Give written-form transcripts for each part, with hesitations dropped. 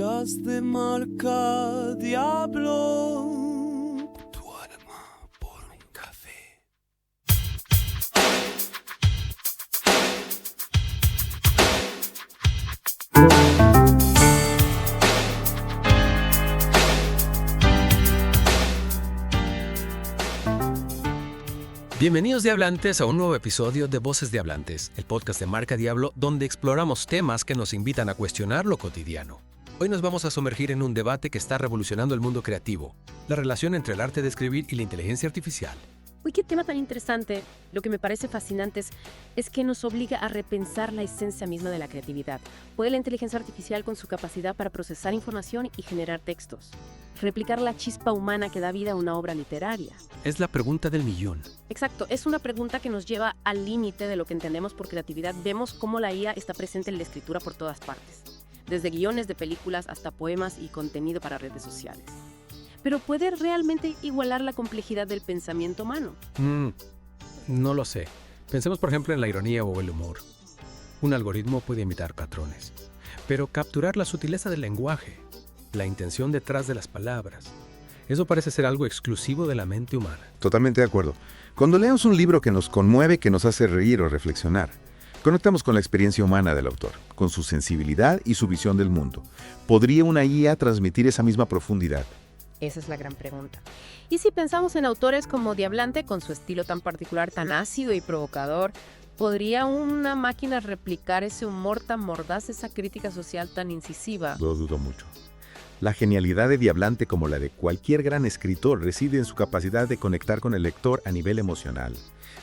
podcast de Marca Diablo. Tu alma por un café. Bienvenidos Diablantes a un nuevo episodio de Voces Diablantes, el podcast de Marca Diablo donde exploramos temas que nos invitan a cuestionar lo cotidiano. Hoy nos vamos a sumergir en un debate que está revolucionando el mundo creativo, la relación entre el arte de escribir y la inteligencia artificial. Uy, qué tema tan interesante. Lo que me parece fascinante es que nos obliga a repensar la esencia misma de la creatividad. ¿Puede la inteligencia artificial, con su capacidad para procesar información y generar textos, replicar la chispa humana que da vida a una obra literaria? Es la pregunta del millón. Exacto, es una pregunta que nos lleva al límite de lo que entendemos por creatividad. Vemos cómo la IA está presente en la escritura por todas partes, desde guiones de películas hasta poemas y contenido para redes sociales. Pero ¿puede realmente igualar la complejidad del pensamiento humano? No lo sé. Pensemos por ejemplo en la ironía o el humor. Un algoritmo puede imitar patrones, pero capturar la sutileza del lenguaje, la intención detrás de las palabras, eso parece ser algo exclusivo de la mente humana. Totalmente de acuerdo. Cuando leemos un libro que nos conmueve, que nos hace reír o reflexionar, conectamos con la experiencia humana del autor, con su sensibilidad y su visión del mundo. ¿Podría una IA transmitir esa misma profundidad? Esa es la gran pregunta. Y si pensamos en autores como Diablante, con su estilo tan particular, tan ácido y provocador, ¿podría una máquina replicar ese humor tan mordaz, esa crítica social tan incisiva? Lo dudo mucho. La genialidad de Diablante, como la de cualquier gran escritor, reside en su capacidad de conectar con el lector a nivel emocional,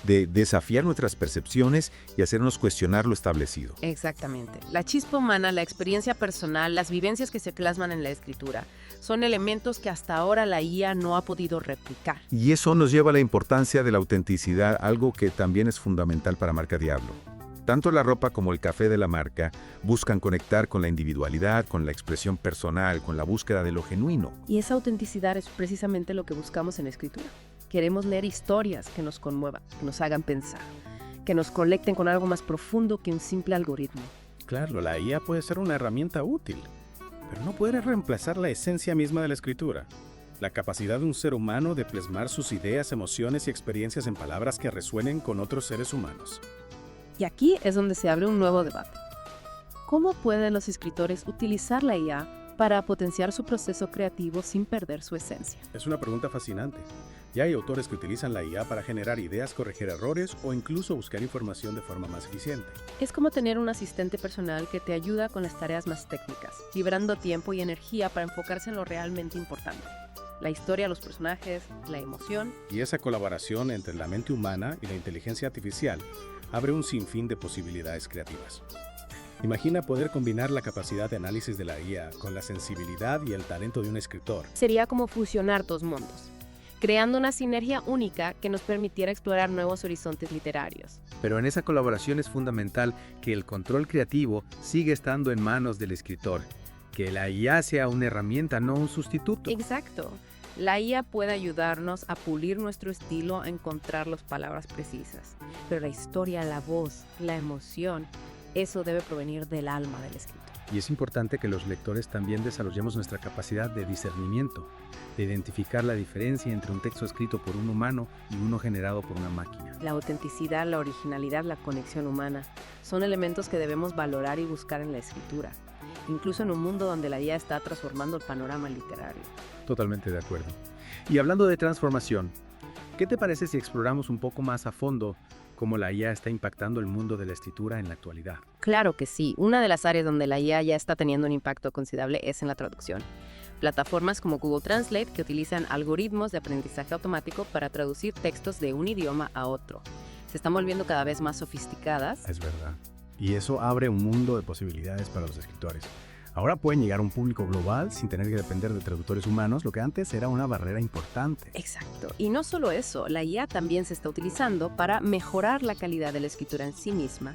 de desafiar nuestras percepciones y hacernos cuestionar lo establecido. Exactamente. La chispa humana, la experiencia personal, las vivencias que se plasman en la escritura, son elementos que hasta ahora la IA no ha podido replicar. Y eso nos lleva a la importancia de la autenticidad, algo que también es fundamental para Marca Diablo. Tanto la ropa como el café de la marca buscan conectar con la individualidad, con la expresión personal, con la búsqueda de lo genuino. Y esa autenticidad es precisamente lo que buscamos en la escritura. Queremos leer historias que nos conmuevan, que nos hagan pensar, que nos conecten con algo más profundo que un simple algoritmo. Claro, la IA puede ser una herramienta útil, pero no puede reemplazar la esencia misma de la escritura. La capacidad de un ser humano de plasmar sus ideas, emociones y experiencias en palabras que resuenen con otros seres humanos. Y aquí es donde se abre un nuevo debate. ¿Cómo pueden los escritores utilizar la IA para potenciar su proceso creativo sin perder su esencia? Es una pregunta fascinante. Ya hay autores que utilizan la IA para generar ideas, corregir errores o incluso buscar información de forma más eficiente. Es como tener un asistente personal que te ayuda con las tareas más técnicas, liberando tiempo y energía para enfocarse en lo realmente importante. La historia, los personajes, la emoción. Y esa colaboración entre la mente humana y la inteligencia artificial abre un sinfín de posibilidades creativas. Imagina poder combinar la capacidad de análisis de la IA con la sensibilidad y el talento de un escritor. Sería como fusionar dos mundos, creando una sinergia única que nos permitiera explorar nuevos horizontes literarios. Pero en esa colaboración es fundamental que el control creativo siga estando en manos del escritor, que la IA sea una herramienta, no un sustituto. Exacto. La IA puede ayudarnos a pulir nuestro estilo, a encontrar las palabras precisas. Pero la historia, la voz, la emoción, eso debe provenir del alma del escritor. Y es importante que los lectores también desarrollemos nuestra capacidad de discernimiento, de identificar la diferencia entre un texto escrito por un humano y uno generado por una máquina. La autenticidad, la originalidad, la conexión humana son elementos que debemos valorar y buscar en la escritura, incluso en un mundo donde la IA está transformando el panorama literario. Totalmente de acuerdo. Y hablando de transformación, ¿qué te parece si exploramos un poco más a fondo cómo la IA está impactando el mundo de la escritura en la actualidad? Claro que sí. Una de las áreas donde la IA ya está teniendo un impacto considerable es en la traducción. Plataformas como Google Translate, que utilizan algoritmos de aprendizaje automático para traducir textos de un idioma a otro, se están volviendo cada vez más sofisticadas. Es verdad. Y eso abre un mundo de posibilidades para los escritores. Ahora pueden llegar a un público global sin tener que depender de traductores humanos, lo que antes era una barrera importante. Exacto. Y no solo eso, la IA también se está utilizando para mejorar la calidad de la escritura en sí misma.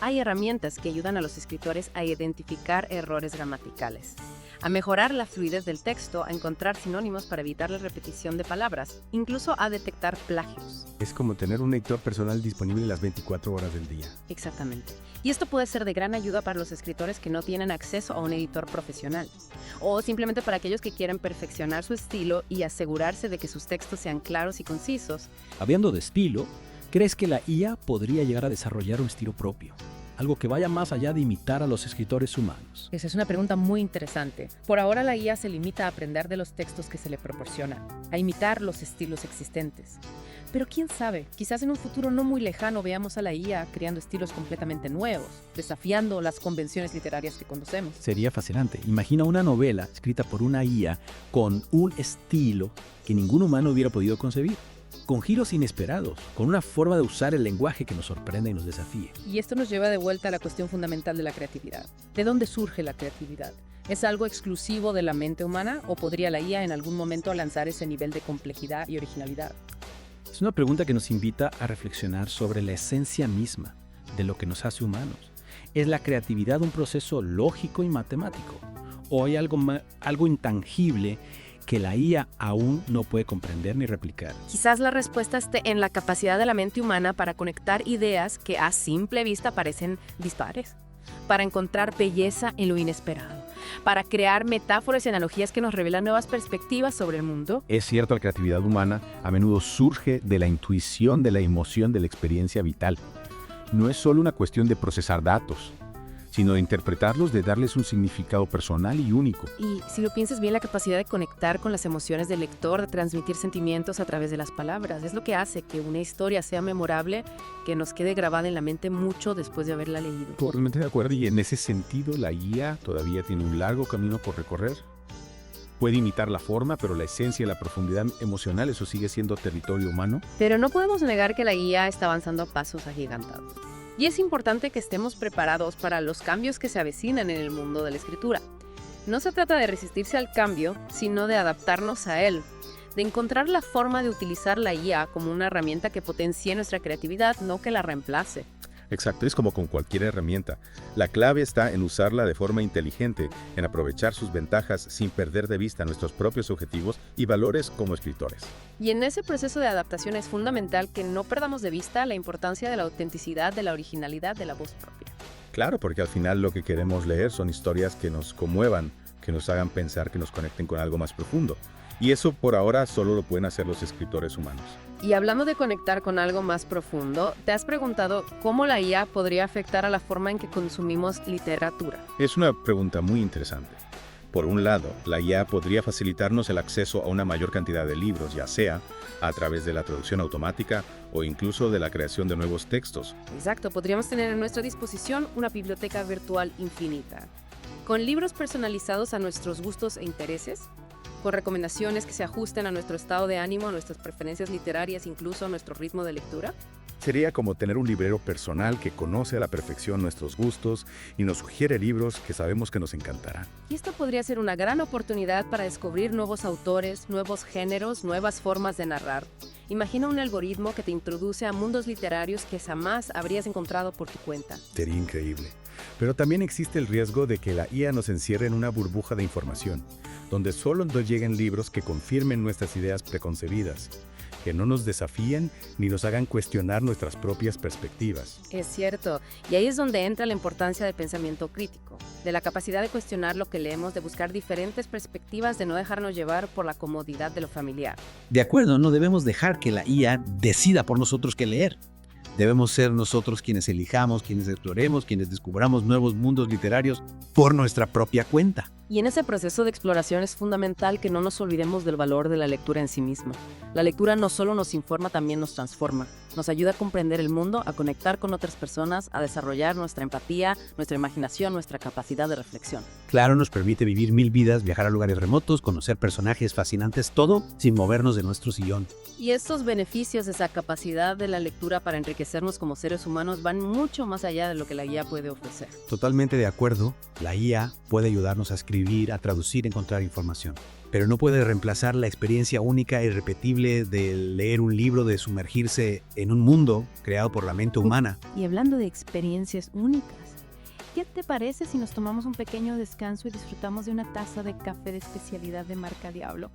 Hay herramientas que ayudan a los escritores a identificar errores gramaticales, a mejorar la fluidez del texto, a encontrar sinónimos para evitar la repetición de palabras, incluso a detectar plagios. Es como tener un editor personal disponible las 24 horas del día. Exactamente. Y esto puede ser de gran ayuda para los escritores que no tienen acceso a un editor profesional, o simplemente para aquellos que quieren perfeccionar su estilo y asegurarse de que sus textos sean claros y concisos. Hablando de estilo, ¿crees que la IA podría llegar a desarrollar un estilo propio? Algo que vaya más allá de imitar a los escritores humanos. Esa es una pregunta muy interesante. Por ahora la IA se limita a aprender de los textos que se le proporcionan, a imitar los estilos existentes. Pero quién sabe, quizás en un futuro no muy lejano veamos a la IA creando estilos completamente nuevos, desafiando las convenciones literarias que conocemos. Sería fascinante. Imagina una novela escrita por una IA con un estilo que ningún humano hubiera podido concebir, con giros inesperados, con una forma de usar el lenguaje que nos sorprende y nos desafíe. Y esto nos lleva de vuelta a la cuestión fundamental de la creatividad. ¿De dónde surge la creatividad? ¿Es algo exclusivo de la mente humana o podría la IA en algún momento alcanzar ese nivel de complejidad y originalidad? Es una pregunta que nos invita a reflexionar sobre la esencia misma de lo que nos hace humanos. ¿Es la creatividad un proceso lógico y matemático? ¿O hay algo intangible que la IA aún no puede comprender ni replicar? Quizás la respuesta esté en la capacidad de la mente humana para conectar ideas que a simple vista parecen dispares, para encontrar belleza en lo inesperado, para crear metáforas y analogías que nos revelan nuevas perspectivas sobre el mundo. Es cierto, la creatividad humana a menudo surge de la intuición, de la emoción, de la experiencia vital. No es solo una cuestión de procesar datos, sino de interpretarlos, de darles un significado personal y único. Y si lo piensas bien, la capacidad de conectar con las emociones del lector, de transmitir sentimientos a través de las palabras, es lo que hace que una historia sea memorable, que nos quede grabada en la mente mucho después de haberla leído. Totalmente de acuerdo, y en ese sentido la IA todavía tiene un largo camino por recorrer. Puede imitar la forma, pero la esencia y la profundidad emocional, eso sigue siendo territorio humano. Pero no podemos negar que la IA está avanzando a pasos agigantados. Y es importante que estemos preparados para los cambios que se avecinan en el mundo de la escritura. No se trata de resistirse al cambio, sino de adaptarnos a él, de encontrar la forma de utilizar la IA como una herramienta que potencie nuestra creatividad, no que la reemplace. Exacto, es como con cualquier herramienta. La clave está en usarla de forma inteligente, en aprovechar sus ventajas sin perder de vista nuestros propios objetivos y valores como escritores. Y en ese proceso de adaptación es fundamental que no perdamos de vista la importancia de la autenticidad, de la originalidad de la voz propia. Claro, porque al final lo que queremos leer son historias que nos conmuevan, que nos hagan pensar, que nos conecten con algo más profundo. Y eso por ahora solo lo pueden hacer los escritores humanos. Y hablando de conectar con algo más profundo, ¿te has preguntado cómo la IA podría afectar a la forma en que consumimos literatura? Es una pregunta muy interesante. Por un lado, la IA podría facilitarnos el acceso a una mayor cantidad de libros, ya sea a través de la traducción automática o incluso de la creación de nuevos textos. Exacto, podríamos tener a nuestra disposición una biblioteca virtual infinita, con libros personalizados a nuestros gustos e intereses, con recomendaciones que se ajusten a nuestro estado de ánimo, a nuestras preferencias literarias, incluso a nuestro ritmo de lectura. Sería como tener un librero personal que conoce a la perfección nuestros gustos y nos sugiere libros que sabemos que nos encantarán. Y esto podría ser una gran oportunidad para descubrir nuevos autores, nuevos géneros, nuevas formas de narrar. Imagina un algoritmo que te introduce a mundos literarios que jamás habrías encontrado por tu cuenta. Sería increíble. Pero también existe el riesgo de que la IA nos encierre en una burbuja de información, donde solo nos lleguen libros que confirmen nuestras ideas preconcebidas, que no nos desafíen ni nos hagan cuestionar nuestras propias perspectivas. Es cierto, y ahí es donde entra la importancia del pensamiento crítico, de la capacidad de cuestionar lo que leemos, de buscar diferentes perspectivas, de no dejarnos llevar por la comodidad de lo familiar. De acuerdo, no debemos dejar que la IA decida por nosotros qué leer. Debemos ser nosotros quienes elijamos, quienes exploremos, quienes descubramos nuevos mundos literarios por nuestra propia cuenta. Y en ese proceso de exploración es fundamental que no nos olvidemos del valor de la lectura en sí misma. La lectura no solo nos informa, también nos transforma. Nos ayuda a comprender el mundo, a conectar con otras personas, a desarrollar nuestra empatía, nuestra imaginación, nuestra capacidad de reflexión. Claro, nos permite vivir 1000 vidas, viajar a lugares remotos, conocer personajes fascinantes, todo sin movernos de nuestro sillón. Y estos beneficios de esa capacidad de la lectura para enriquecernos como seres humanos van mucho más allá de lo que la guía puede ofrecer. Totalmente de acuerdo, la IA puede ayudarnos a escribir, a traducir, a encontrar información. Pero no puede reemplazar la experiencia única e irrepetible de leer un libro, de sumergirse en un mundo creado por la mente humana. Y hablando de experiencias únicas, ¿Qué te parece si nos tomamos un pequeño descanso y disfrutamos de una taza de café de especialidad de marca Diablo?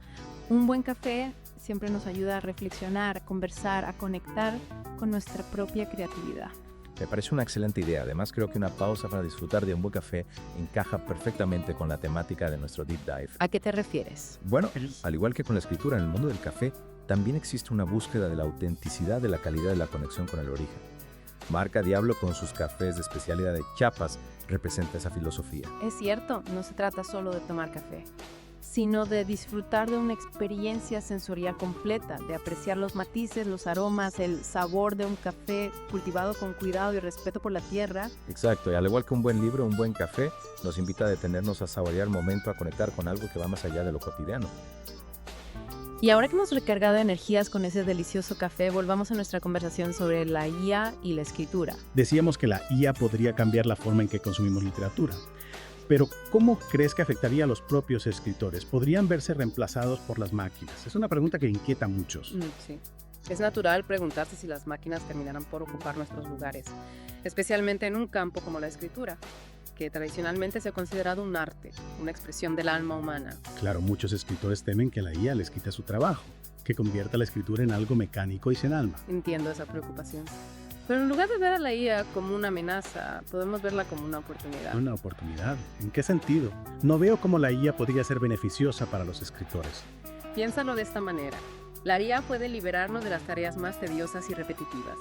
Un buen café siempre nos ayuda a reflexionar, a conversar, a conectar con nuestra propia creatividad. Me parece una excelente idea. Además, creo que una pausa para disfrutar de un buen café encaja perfectamente con la temática de nuestro Deep Dive. ¿A qué te refieres? Bueno, al igual que con la escritura en el mundo del café, también existe una búsqueda de la autenticidad de la calidad de la conexión con el origen. Marca Diablo, con sus cafés de especialidad de Chiapas, representa esa filosofía. Es cierto, no se trata solo de tomar café, sino de disfrutar de una experiencia sensorial completa, de apreciar los matices, los aromas, el sabor de un café cultivado con cuidado y respeto por la tierra. Exacto, y al igual que un buen libro, un buen café nos invita a detenernos a saborear el momento, a conectar con algo que va más allá de lo cotidiano. Y ahora que hemos recargado energías con ese delicioso café, volvamos a nuestra conversación sobre la IA y la escritura. Decíamos que la IA podría cambiar la forma en que consumimos literatura. Pero, ¿cómo crees que afectaría a los propios escritores? ¿Podrían verse reemplazados por las máquinas? Es una pregunta que inquieta a muchos. Sí. Es natural preguntarse si las máquinas terminarán por ocupar nuestros lugares, especialmente en un campo como la escritura, que tradicionalmente se ha considerado un arte, una expresión del alma humana. Claro, muchos escritores temen que la IA les quite su trabajo, que convierta la escritura en algo mecánico y sin alma. Entiendo esa preocupación. Pero en lugar de ver a la IA como una amenaza, podemos verla como una oportunidad. ¿Una oportunidad? ¿En qué sentido? No veo cómo la IA podría ser beneficiosa para los escritores. Piénsalo de esta manera. La IA puede liberarnos de las tareas más tediosas y repetitivas,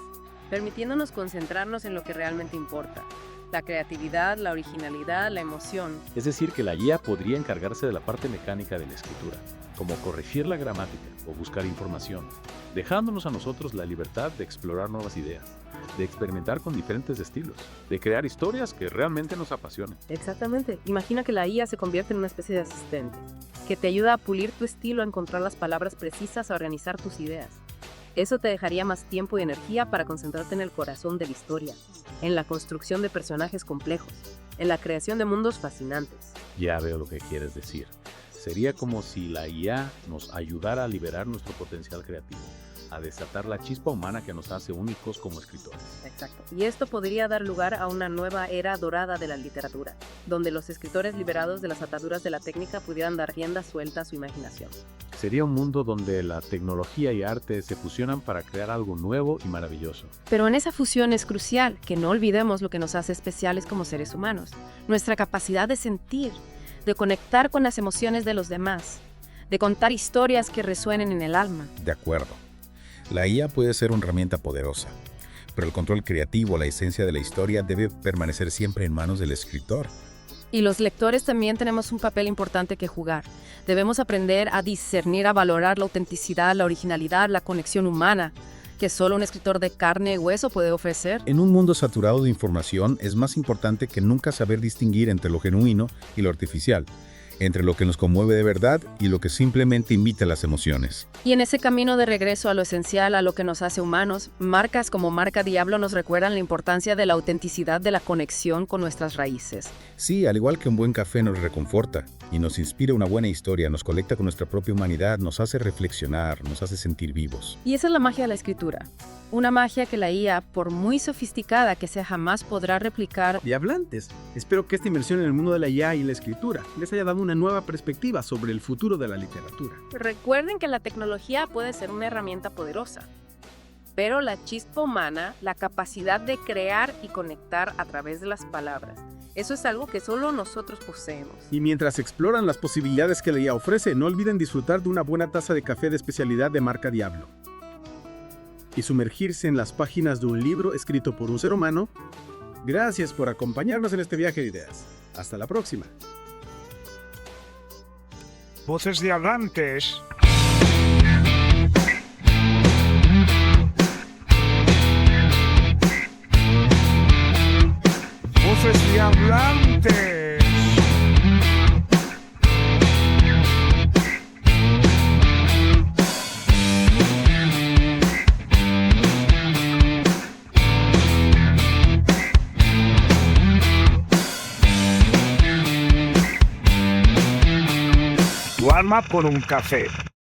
permitiéndonos concentrarnos en lo que realmente importa. La creatividad, la originalidad, la emoción. Es decir, que la IA podría encargarse de la parte mecánica de la escritura, como corregir la gramática o buscar información, dejándonos a nosotros la libertad de explorar nuevas ideas, de experimentar con diferentes estilos, de crear historias que realmente nos apasionen. Exactamente. Imagina que la IA se convierte en una especie de asistente, que te ayuda a pulir tu estilo, a encontrar las palabras precisas, a organizar tus ideas. Eso te dejaría más tiempo y energía para concentrarte en el corazón de la historia, en la construcción de personajes complejos, en la creación de mundos fascinantes. Ya veo lo que quieres decir. Sería como si la IA nos ayudara a liberar nuestro potencial creativo, a desatar la chispa humana que nos hace únicos como escritores. Exacto. Y esto podría dar lugar a una nueva era dorada de la literatura, donde los escritores liberados de las ataduras de la técnica pudieran dar rienda suelta a su imaginación. Sería un mundo donde la tecnología y arte se fusionan para crear algo nuevo y maravilloso. Pero en esa fusión es crucial que no olvidemos lo que nos hace especiales como seres humanos, nuestra capacidad de sentir, de conectar con las emociones de los demás, de contar historias que resuenen en el alma. De acuerdo. La IA puede ser una herramienta poderosa, pero el control creativo, la esencia de la historia, debe permanecer siempre en manos del escritor. Y los lectores también tenemos un papel importante que jugar. Debemos aprender a discernir, a valorar la autenticidad, la originalidad, la conexión humana, que solo un escritor de carne y hueso puede ofrecer. En un mundo saturado de información, es más importante que nunca saber distinguir entre lo genuino y lo artificial, entre lo que nos conmueve de verdad y lo que simplemente imita las emociones. Y en ese camino de regreso a lo esencial, a lo que nos hace humanos, marcas como Marca Diablo nos recuerdan la importancia de la autenticidad, de la conexión con nuestras raíces. Sí, al igual que un buen café nos reconforta y nos inspira una buena historia, nos conecta con nuestra propia humanidad, nos hace reflexionar, nos hace sentir vivos. Y esa es la magia de la escritura. Una magia que la IA, por muy sofisticada que sea, jamás podrá replicar. Diablantes, espero que esta inmersión en el mundo de la IA y la escritura les haya dado una nueva perspectiva sobre el futuro de la literatura. Recuerden que la tecnología puede ser una herramienta poderosa, pero la chispa humana, la capacidad de crear y conectar a través de las palabras, eso es algo que solo nosotros poseemos. Y mientras exploran las posibilidades que la IA ofrece, no olviden disfrutar de una buena taza de café de especialidad de Marca Diablo y sumergirse en las páginas de un libro escrito por un ser humano. Gracias por acompañarnos en este viaje de ideas. Hasta la próxima. Voces de Hablantes. Voces de Hablantes. Tu alma por un café.